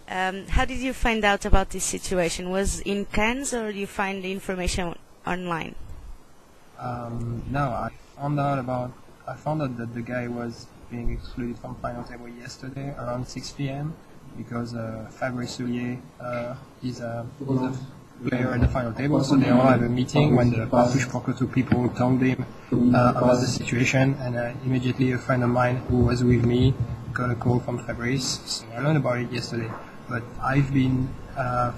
How did you find out about this situation? Was in Cannes or you find the information online? No, I found out that the guy was being excluded from final table yesterday around 6 p.m. because Fabrice Soulier is a player at the final table, so they all have a meeting when the Partouche Poker 2 people told him about the situation, and immediately a friend of mine who was with me got a call from Fabrice, so I learned about it yesterday. But I've been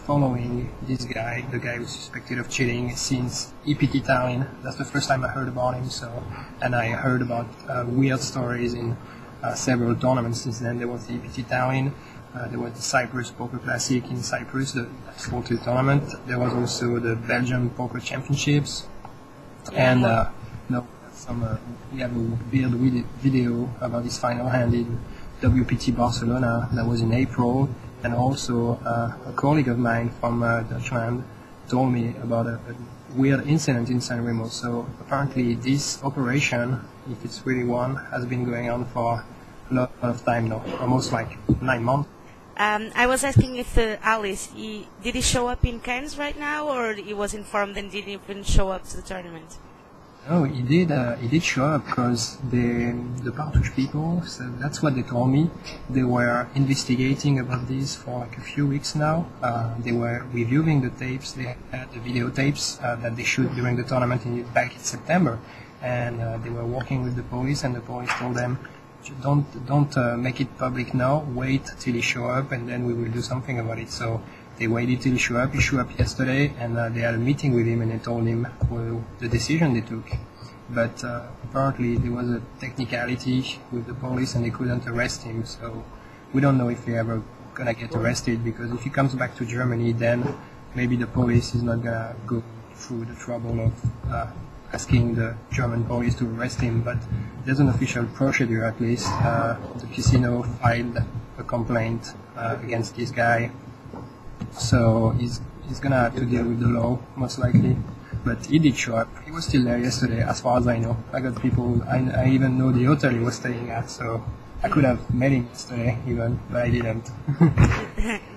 following this guy, the guy who's suspected of cheating, since EPT Tallinn. That's the first time I heard about him. And I heard about weird stories in several tournaments since then. There was the EPT Tallinn, there was the Cyprus Poker Classic in Cyprus, the sportive tournament. There was also the Belgian Poker Championships, and we have a weird video about his final hand in WPT Barcelona that was in April. And also a colleague of mine from Dutchland told me about a weird incident in San Remo. So apparently this operation, if it's really one, has been going on for a lot of time now, almost like 9 months. I was asking if Alice, did he show up in Cannes right now, or he was informed and didn't even show up to the tournament? No, he did show up because the Partouche people, so that's what they told me. They were investigating about this for like a few weeks now. They were reviewing the tapes, they had the videotapes that they shoot during the tournament back in September. And they were working with the police, and the police told them, don't make it public now, wait till he show up and then we will do something about it. So they waited till he showed up. He showed up yesterday, and they had a meeting with him, and they told him the decision they took. But apparently there was a technicality with the police, and they couldn't arrest him. So we don't know if he's ever gonna get arrested, because if he comes back to Germany, then maybe the police is not gonna go through the trouble of asking the German police to arrest him. But there's an official procedure, at least. The casino filed a complaint against this guy. So he's gonna have to deal with the law, most likely. But he did show up. He was still there yesterday, as far as I know. I got people, I even know the hotel he was staying at, so I could have met him yesterday even, but I didn't.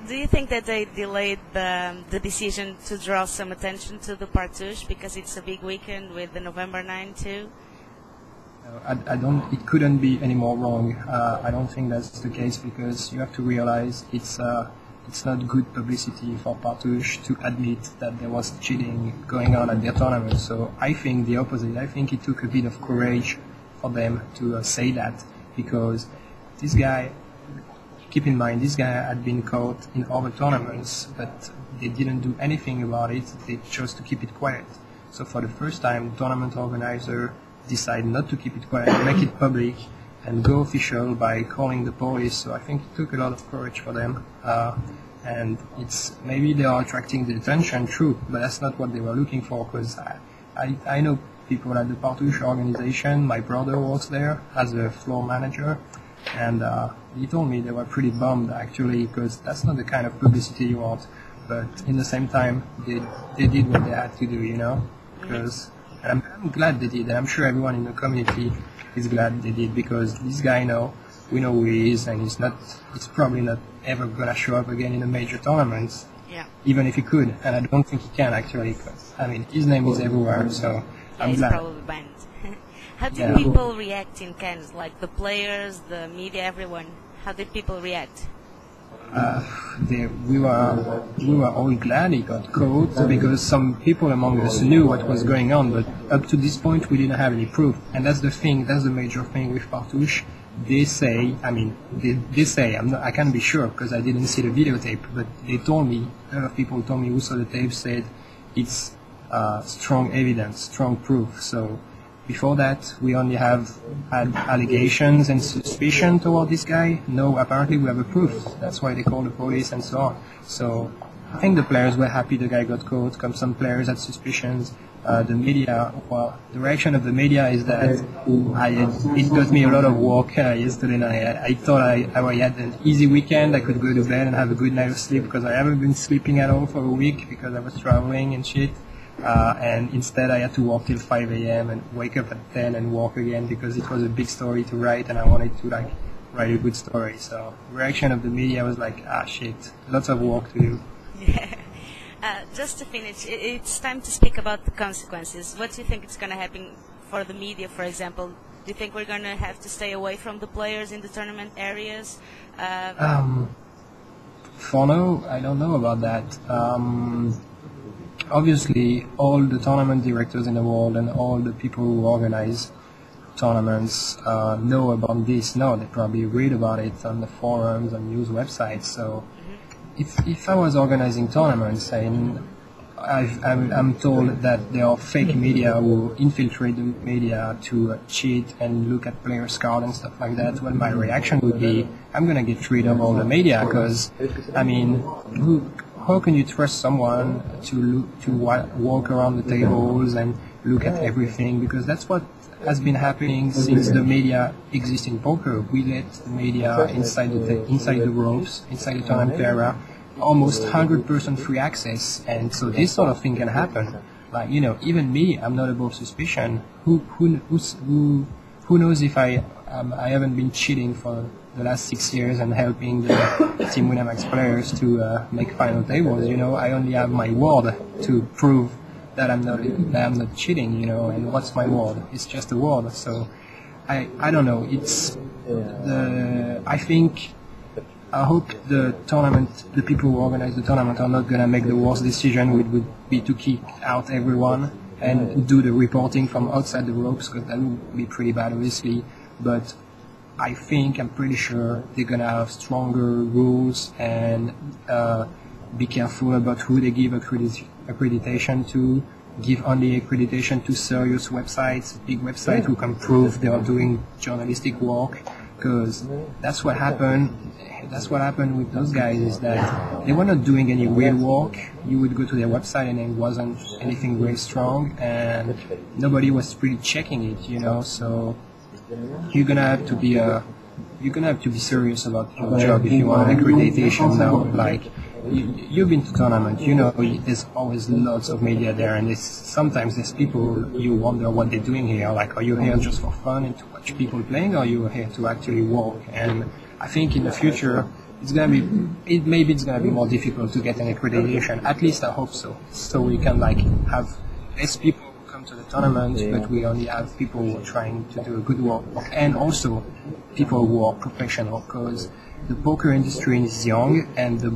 Do you think that they delayed the decision to draw some attention to the Partouche because it's a big weekend with the November 9 too? No, it couldn't be any more wrong. I don't think that's the case, because you have to realize it's not good publicity for Partouche to admit that there was cheating going on at their tournament. So I think the opposite. I think it took a bit of courage for them to say that, because this guy, keep in mind, this guy had been caught in other tournaments, but they didn't do anything about it. They chose to keep it quiet. So for the first time, the tournament organizer decided not to keep it quiet, make it public, and go official by calling the police. So I think it took a lot of courage for them. And it's maybe they are attracting the attention, true, but that's not what they were looking for, because I know people at the Partouche organization. My brother works there as a floor manager, and he told me they were pretty bummed, actually, because that's not the kind of publicity you want. But in the same time, they did what they had to do, you know? Because, and I'm glad they did, and I'm sure everyone in the community is glad they did, because this guy we know who he is, and he's probably not ever gonna show up again in a major tournament. Yeah. Even if he could, and I don't think he can, actually, because I mean his name is everywhere, so I'm he's glad. probably banned. How did people react in Cannes? Like the players, the media, everyone. How did people react? We were all glad he got caught, because some people among us knew what was going on, but up to this point we didn't have any proof. And that's the thing, that's the major thing with Partouche. They say, I can't be sure because I didn't see the videotape, but they told me, a lot of people told me who saw the tape said it's strong evidence, strong proof. So before that, we only had allegations and suspicion toward this guy. No, apparently we have a proof. That's why they called the police and so on. So I think the players were happy the guy got caught. Some players had suspicions. The media, well, the reaction of the media is that it got me a lot of work yesterday night. I thought I had an easy weekend. I could go to bed and have a good night of sleep, because I haven't been sleeping at all for a week because I was traveling and shit. And instead I had to work till 5 a.m. and wake up at 10 and work again, because it was a big story to write, and I wanted to write a good story. So reaction of the media was like, ah, shit, lots of work to do. Yeah. Just to finish, it's time to speak about the consequences. What do you think is going to happen for the media, for example? Do you think we're going to have to stay away from the players in the tournament areas? For now, I don't know about that. Obviously, all the tournament directors in the world and all the people who organize tournaments know about this. No, they probably read about it on the forums and news websites. So, if I was organizing tournaments and I'm told that there are fake media who infiltrate the media to cheat and look at players' cards and stuff like that, well, my reaction would be, I'm gonna get rid of all the media, because, I mean, how can you trust someone to walk around the tables and look at everything? Because that's what has been happening since the media exists in poker. We let the media inside the ropes, inside the tournament area, almost 100% free access, and so this sort of thing can happen. Like, you know, even me, I'm not above suspicion. Who knows if I haven't been cheating for the last 6 years and helping the Team Winamax players to make final tables. You know, I only have my word to prove that I'm not cheating. You know, and what's my word? It's just a word. So I don't know. I hope the people who organize the tournament are not going to make the worst decision, which would be to kick out everyone and do the reporting from outside the ropes, because that would be pretty bad, obviously. But I'm pretty sure they're going to have stronger rules and be careful about who they give accreditation to. Give only accreditation to serious websites, big websites who can prove they are doing journalistic work, because that's what happened. That's what happened with those guys, is that they were not doing any real work. You would go to their website and it wasn't anything real strong, and nobody was really checking it, you know. So you're gonna have to be serious about your job if you want accreditation now. Like, you've been to tournament, you know, there's always lots of media there, and sometimes there's people you wonder what they're doing here. Like, are you here just for fun and to watch people playing, or are you here to actually work? And I think in the future it's gonna be more difficult to get an accreditation. At least I hope so. So we can like have less people who come to the tournament, but we only have people who are trying to do a good work, and also people who are professional, because the poker industry is young and the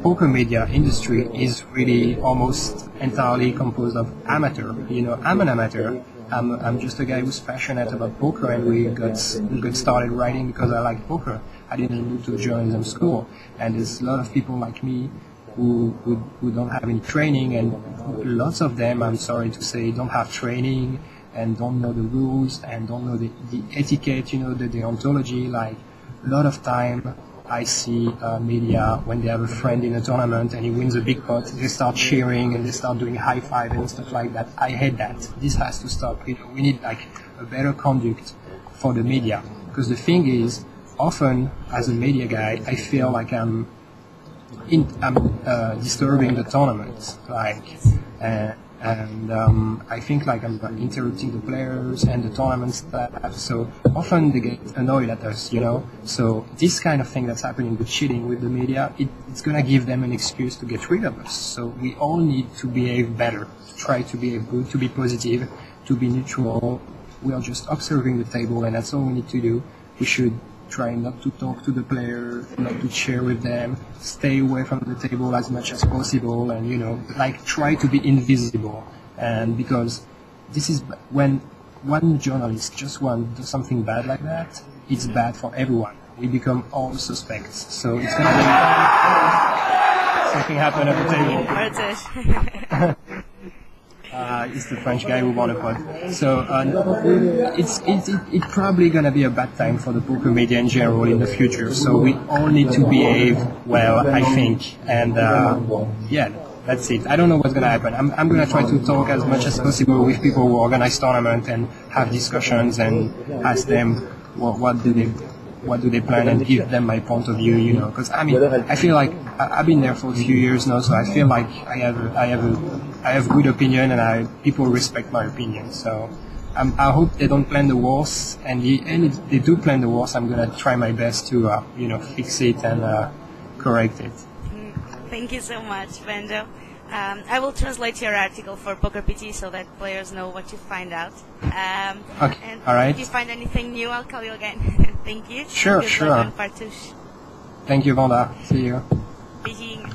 poker media industry is really almost entirely composed of amateur. You know, I'm an amateur. I'm just a guy who's passionate about poker, and we got started writing because I like poker. I didn't go to journalism school, and there's a lot of people like me who don't have any training, and lots of them, I'm sorry to say, don't have training and don't know the rules and don't know the etiquette, you know, the deontology. Like, a lot of time I see media, when they have a friend in a tournament and he wins a big pot, they start cheering and they start doing high five and stuff like that. I hate that. This has to stop. You know, we need like a better conduct for the media, because the thing is, often as a media guy, I feel like I'm disturbing the tournament, like, and I think like I'm interrupting the players and the tournament staff, so often they get annoyed at us, you know. So this kind of thing that's happening with cheating with the media, it's gonna give them an excuse to get rid of us. So we all need to behave better, to try to behave good, to be positive, to be neutral. We are just observing the table, and that's all we need to do. We should try not to talk to the player, not to share with them, stay away from the table as much as possible, and, you know, like, try to be invisible. And because this is when one journalist, just one, does something bad like that, it's bad for everyone. We become all suspects. So it's gonna be something happen at the table. It's the French guy who won a pot. So it's probably gonna be a bad time for the poker media in general in the future. So we all need to behave well, I think. And yeah, that's it. I don't know what's gonna happen. I'm gonna try to talk as much as possible with people who organize tournament and have discussions and ask them what do they plan, and give them my point of view, you know, because I mean, I feel like I've been there for a few years now, so I feel like I have good opinion, and people respect my opinion. So I hope they don't plan the worst, and if they do plan the worst, I'm gonna try my best to fix it and correct it. Thank you so much, Benjo. I will translate your article for Poker PT so that players know what you find out. Okay. And all right. if you find anything new, I'll call you again. Thank you. Sure, Good sure. luck on Partouche. Thank you, Vanda. See you. Beijinho.